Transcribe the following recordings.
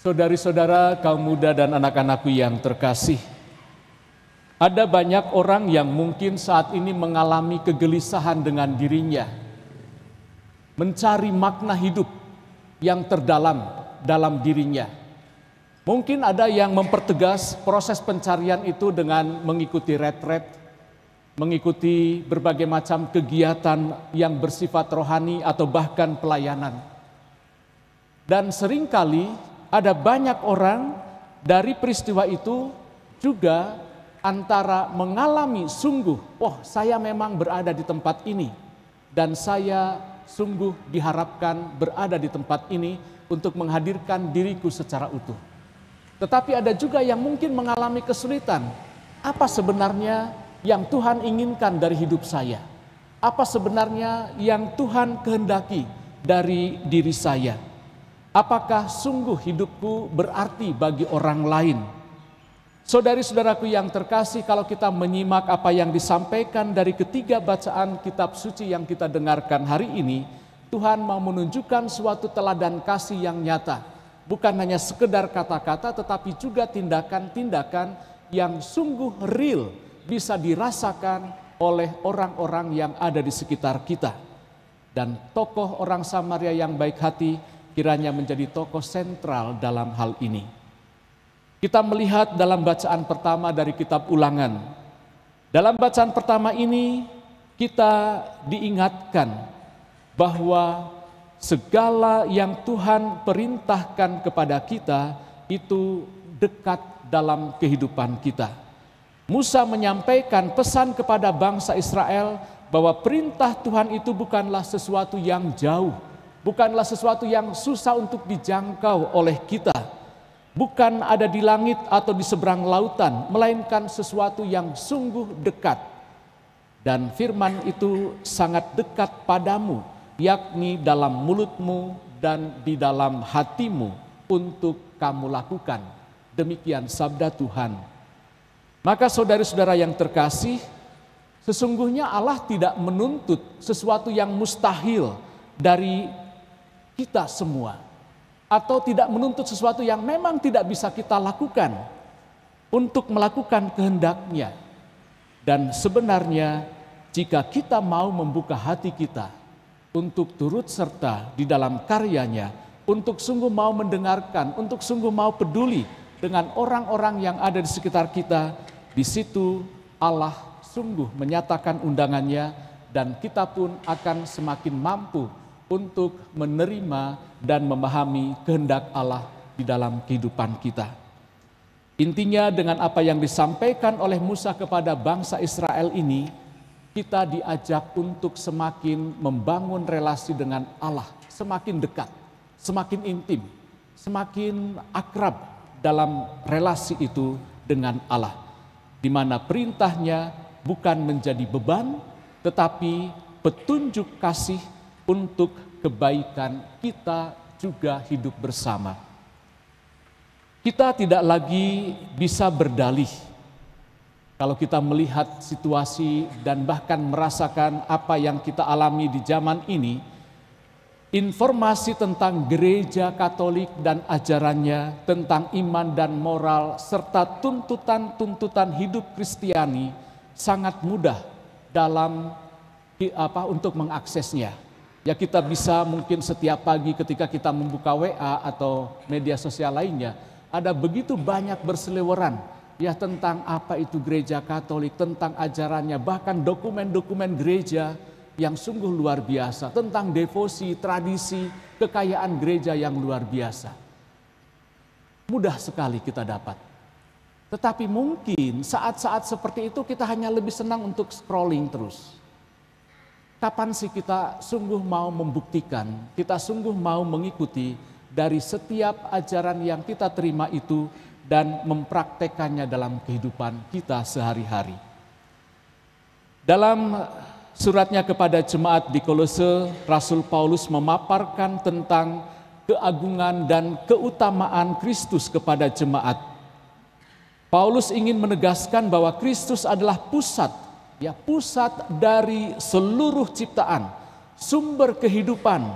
Saudari-saudara, kaum muda dan anak-anakku yang terkasih, ada banyak orang yang mungkin saat ini mengalami kegelisahan dengan dirinya, mencari makna hidup yang terdalam dalam dirinya. Mungkin ada yang mempertegas proses pencarian itu dengan mengikuti retret, mengikuti berbagai macam kegiatan yang bersifat rohani atau bahkan pelayanan. Dan seringkali ada banyak orang dari peristiwa itu juga antara mengalami sungguh, oh saya memang berada di tempat ini dan saya sungguh diharapkan berada di tempat ini untuk menghadirkan diriku secara utuh. Tetapi ada juga yang mungkin mengalami kesulitan. Apa sebenarnya yang Tuhan inginkan dari hidup saya? Apa sebenarnya yang Tuhan kehendaki dari diri saya? Apakah sungguh hidupku berarti bagi orang lain? Saudari-saudaraku yang terkasih, kalau kita menyimak apa yang disampaikan dari ketiga bacaan kitab suci yang kita dengarkan hari ini, Tuhan mau menunjukkan suatu teladan kasih yang nyata. Bukan hanya sekedar kata-kata, tetapi juga tindakan-tindakan yang sungguh real, bisa dirasakan oleh orang-orang yang ada di sekitar kita. Dan tokoh orang Samaria yang baik hati kiranya menjadi tokoh sentral dalam hal ini. Kita melihat dalam bacaan pertama dari kitab Ulangan. Dalam bacaan pertama ini kita diingatkan bahwa segala yang Tuhan perintahkan kepada kita itu dekat dalam kehidupan kita. Musa menyampaikan pesan kepada bangsa Israel bahwa perintah Tuhan itu bukanlah sesuatu yang jauh, bukanlah sesuatu yang susah untuk dijangkau oleh kita. Bukan ada di langit atau di seberang lautan, melainkan sesuatu yang sungguh dekat. Dan firman itu sangat dekat padamu, yakni dalam mulutmu dan di dalam hatimu untuk kamu lakukan. Demikian sabda Tuhan. Maka saudara-saudara yang terkasih, sesungguhnya Allah tidak menuntut sesuatu yang mustahil dari kita semua, atau tidak menuntut sesuatu yang memang tidak bisa kita lakukan untuk melakukan kehendaknya. Dan sebenarnya jika kita mau membuka hati kita untuk turut serta di dalam karyanya, untuk sungguh mau mendengarkan, untuk sungguh mau peduli dengan orang-orang yang ada di sekitar kita, di situ Allah sungguh menyatakan undangannya dan kita pun akan semakin mampu untuk menerima dan memahami kehendak Allah di dalam kehidupan kita. Intinya dengan apa yang disampaikan oleh Musa kepada bangsa Israel ini, kita diajak untuk semakin membangun relasi dengan Allah, semakin dekat, semakin intim, semakin akrab dalam relasi itu dengan Allah, di mana perintahnya bukan menjadi beban, tetapi petunjuk kasih untuk kebaikan kita juga hidup bersama. Kita tidak lagi bisa berdalih kalau kita melihat situasi dan bahkan merasakan apa yang kita alami di zaman ini. Informasi tentang gereja Katolik dan ajarannya, tentang iman dan moral, serta tuntutan-tuntutan hidup Kristiani sangat mudah dalam untuk mengaksesnya. Ya kita bisa mungkin setiap pagi ketika kita membuka WA atau media sosial lainnya, ada begitu banyak berseliweran ya tentang apa itu gereja Katolik, tentang ajarannya, bahkan dokumen-dokumen gereja yang sungguh luar biasa, tentang devosi, tradisi, kekayaan gereja yang luar biasa. Mudah sekali kita dapat. Tetapi mungkin saat-saat seperti itu kita hanya lebih senang untuk scrolling terus. Kapan sih kita sungguh mau membuktikan, kita sungguh mau mengikuti dari setiap ajaran yang kita terima itu dan mempraktekannya dalam kehidupan kita sehari-hari. Dalam suratnya kepada jemaat di Kolose, Rasul Paulus memaparkan tentang keagungan dan keutamaan Kristus kepada jemaat. Paulus ingin menegaskan bahwa Kristus adalah pusat dari seluruh ciptaan, sumber kehidupan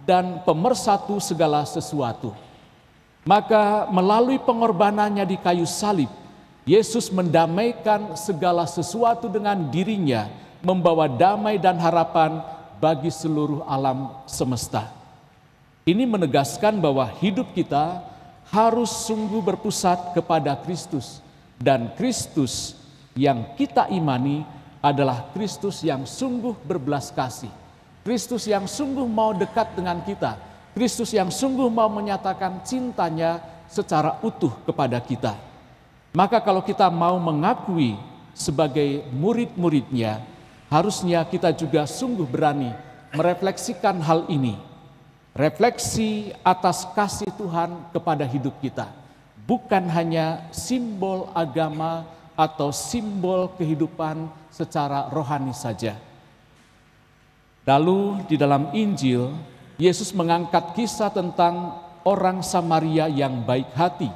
dan pemersatu segala sesuatu. Maka melalui pengorbanannya di kayu salib, Yesus mendamaikan segala sesuatu dengan dirinya, membawa damai dan harapan bagi seluruh alam semesta. Ini menegaskan bahwa hidup kita harus sungguh berpusat kepada Kristus, dan Kristus yang kita imani adalah Kristus yang sungguh berbelas kasih, Kristus yang sungguh mau dekat dengan kita, Kristus yang sungguh mau menyatakan cintanya secara utuh kepada kita. Maka kalau kita mau mengakui sebagai murid-muridnya, harusnya kita juga sungguh berani merefleksikan hal ini. Refleksi atas kasih Tuhan kepada hidup kita, bukan hanya simbol agama atau simbol kehidupan secara rohani saja. Lalu di dalam Injil, Yesus mengangkat kisah tentang orang Samaria yang baik hati,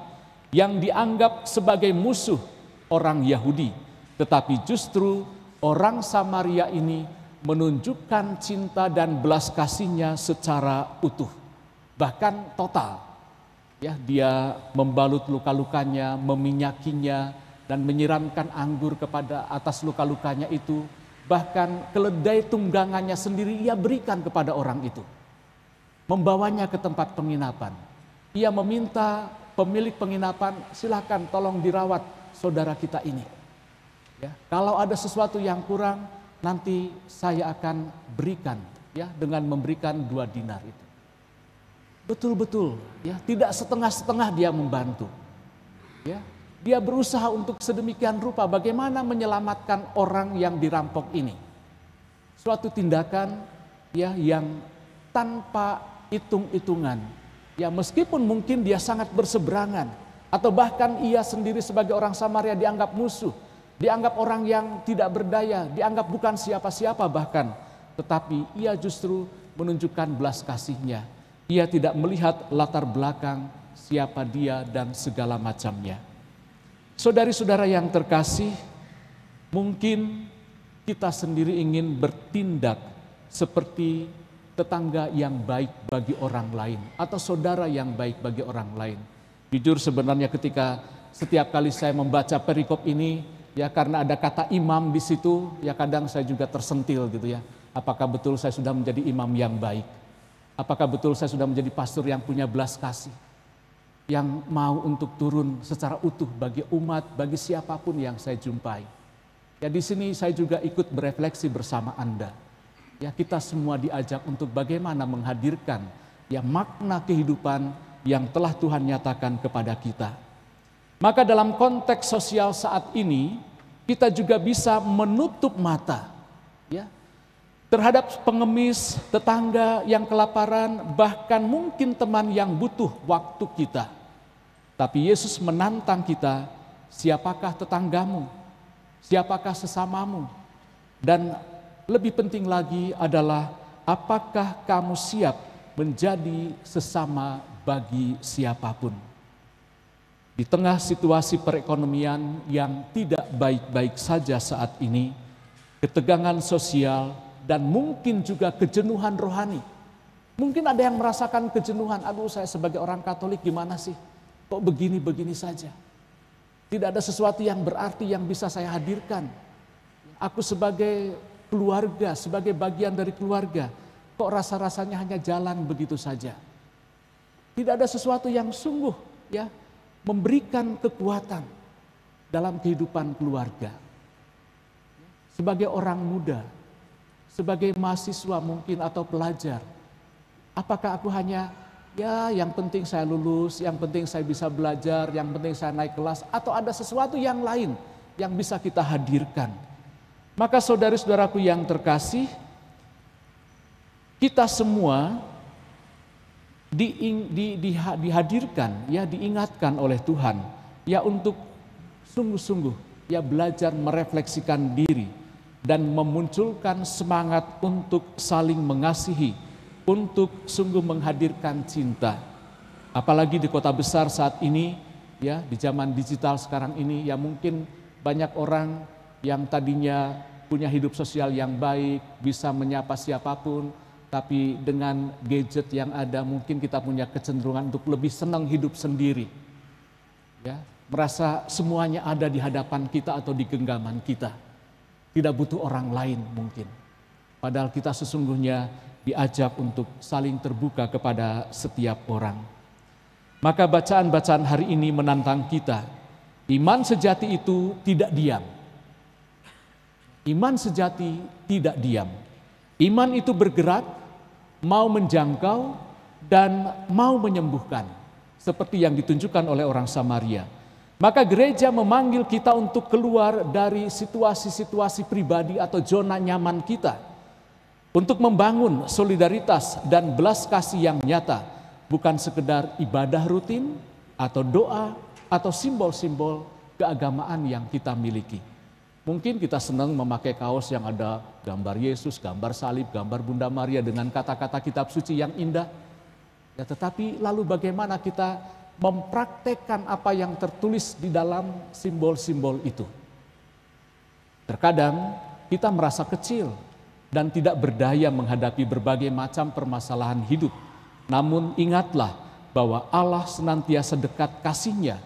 yang dianggap sebagai musuh orang Yahudi. Tetapi justru orang Samaria ini menunjukkan cinta dan belas kasihnya secara utuh, bahkan total. Ya, dia membalut luka-lukanya, meminyakinya, dan menyiramkan anggur kepada atas luka-lukanya itu. Bahkan keledai tunggangannya sendiri ia berikan kepada orang itu, membawanya ke tempat penginapan. Ia meminta pemilik penginapan, silakan tolong dirawat saudara kita ini. Ya, kalau ada sesuatu yang kurang, nanti saya akan berikan, ya, dengan memberikan 2 dinar itu. Betul-betul, ya, tidak setengah-setengah dia membantu. Ya, dia berusaha untuk sedemikian rupa bagaimana menyelamatkan orang yang dirampok ini. Suatu tindakan, ya, yang tanpa hitung-hitungan. Ya, meskipun mungkin dia sangat berseberangan, atau bahkan ia sendiri sebagai orang Samaria dianggap musuh, dianggap orang yang tidak berdaya, dianggap bukan siapa-siapa bahkan. Tetapi ia justru menunjukkan belas kasihnya. Ia tidak melihat latar belakang siapa dia dan segala macamnya. Saudari-saudara yang terkasih, mungkin kita sendiri ingin bertindak seperti tetangga yang baik bagi orang lain, atau saudara yang baik bagi orang lain. Jujur sebenarnya ketika setiap kali saya membaca perikop ini, ya, karena ada kata imam di situ, ya kadang saya juga tersentil gitu ya. Apakah betul saya sudah menjadi imam yang baik? Apakah betul saya sudah menjadi pastor yang punya belas kasih? Yang mau untuk turun secara utuh bagi umat, bagi siapapun yang saya jumpai. Ya, di sini saya juga ikut berefleksi bersama Anda. Ya, kita semua diajak untuk bagaimana menghadirkan, ya, makna kehidupan yang telah Tuhan nyatakan kepada kita. Maka dalam konteks sosial saat ini, kita juga bisa menutup mata, ya, terhadap pengemis, tetangga yang kelaparan, bahkan mungkin teman yang butuh waktu kita. Tapi Yesus menantang kita, siapakah tetanggamu? Siapakah sesamamu? Dan lebih penting lagi adalah, apakah kamu siap menjadi sesama bagi siapapun? Di tengah situasi perekonomian yang tidak baik-baik saja saat ini, ketegangan sosial, dan mungkin juga kejenuhan rohani. Mungkin ada yang merasakan kejenuhan, aduh saya sebagai orang Katolik gimana sih? Kok begini-begini saja? Tidak ada sesuatu yang berarti yang bisa saya hadirkan. Aku sebagai keluarga, sebagai bagian dari keluarga, kok rasa-rasanya hanya jalan begitu saja? Tidak ada sesuatu yang sungguh, ya, memberikan kekuatan dalam kehidupan keluarga. Sebagai orang muda, sebagai mahasiswa mungkin atau pelajar, apakah aku hanya, ya, yang penting saya lulus, yang penting saya bisa belajar, yang penting saya naik kelas, atau ada sesuatu yang lain yang bisa kita hadirkan? Maka saudara-saudaraku yang terkasih, kita semua dihadirkan, ya, diingatkan oleh Tuhan, ya, untuk sungguh-sungguh, ya, belajar merefleksikan diri dan memunculkan semangat untuk saling mengasihi, untuk sungguh menghadirkan cinta. Apalagi di kota besar saat ini, ya, di zaman digital sekarang ini, ya, mungkin banyak orang yang tadinya punya hidup sosial yang baik, bisa menyapa siapapun, tapi dengan gadget yang ada mungkin kita punya kecenderungan untuk lebih senang hidup sendiri. Ya, merasa semuanya ada di hadapan kita atau di genggaman kita. Tidak butuh orang lain mungkin. Padahal kita sesungguhnya diajak untuk saling terbuka kepada setiap orang. Maka bacaan-bacaan hari ini menantang kita. Iman sejati itu tidak diam. Iman sejati tidak diam. Iman itu bergerak, mau menjangkau dan mau menyembuhkan. Seperti yang ditunjukkan oleh orang Samaria. Maka gereja memanggil kita untuk keluar dari situasi-situasi pribadi atau zona nyaman kita. Untuk membangun solidaritas dan belas kasih yang nyata. Bukan sekedar ibadah rutin atau doa atau simbol-simbol keagamaan yang kita miliki. Mungkin kita senang memakai kaos yang ada gambar Yesus, gambar salib, gambar Bunda Maria dengan kata-kata kitab suci yang indah. Ya, tetapi lalu bagaimana kita mempraktekkan apa yang tertulis di dalam simbol-simbol itu? Terkadang kita merasa kecil dan tidak berdaya menghadapi berbagai macam permasalahan hidup. Namun ingatlah bahwa Allah senantiasa dekat kasih-Nya,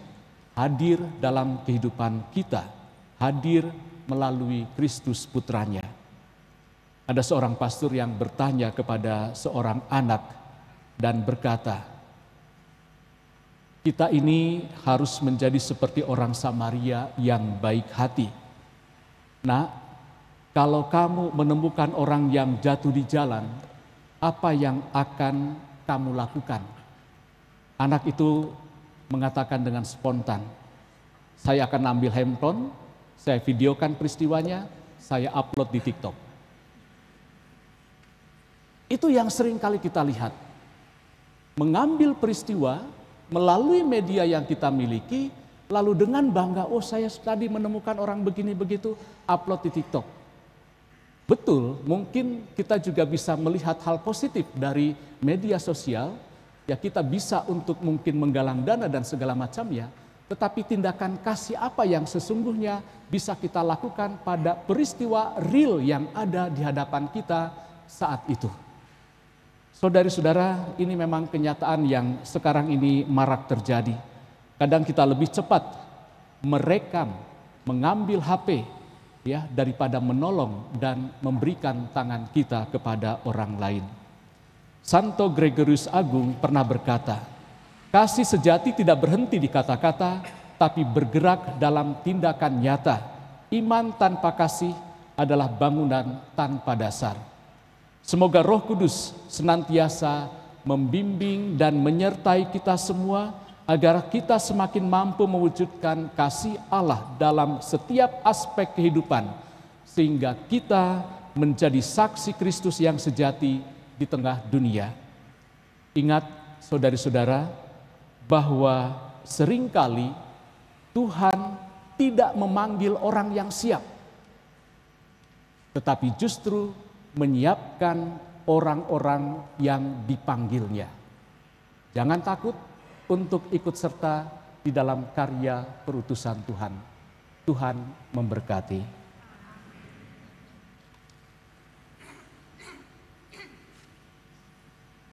hadir dalam kehidupan kita, hadir melalui Kristus Putranya. Ada seorang pastor yang bertanya kepada seorang anak dan berkata, kita ini harus menjadi seperti orang Samaria yang baik hati. Nah, kalau kamu menemukan orang yang jatuh di jalan, apa yang akan kamu lakukan? Anak itu mengatakan dengan spontan, saya akan ambil handphone, saya videokan peristiwanya, saya upload di TikTok. Itu yang sering kali kita lihat. Mengambil peristiwa melalui media yang kita miliki, lalu dengan bangga, oh saya tadi menemukan orang begini begitu, upload di TikTok. Betul, mungkin kita juga bisa melihat hal positif dari media sosial, ya kita bisa untuk mungkin menggalang dana dan segala macamnya, tetapi tindakan kasih apa yang sesungguhnya bisa kita lakukan pada peristiwa real yang ada di hadapan kita saat itu. Saudari-saudara, ini memang kenyataan yang sekarang ini marak terjadi. Kadang kita lebih cepat merekam, mengambil HP, ya, daripada menolong dan memberikan tangan kita kepada orang lain. Santo Gregorius Agung pernah berkata, kasih sejati tidak berhenti di kata-kata, tapi bergerak dalam tindakan nyata. Iman tanpa kasih adalah bangunan tanpa dasar. Semoga Roh Kudus senantiasa membimbing dan menyertai kita semua, agar kita semakin mampu mewujudkan kasih Allah dalam setiap aspek kehidupan, sehingga kita menjadi saksi Kristus yang sejati di tengah dunia. Ingat saudari-saudara, bahwa seringkali Tuhan tidak memanggil orang yang siap, tetapi justru menyiapkan orang-orang yang dipanggilnya. Jangan takut untuk ikut serta di dalam karya perutusan Tuhan. Tuhan memberkati.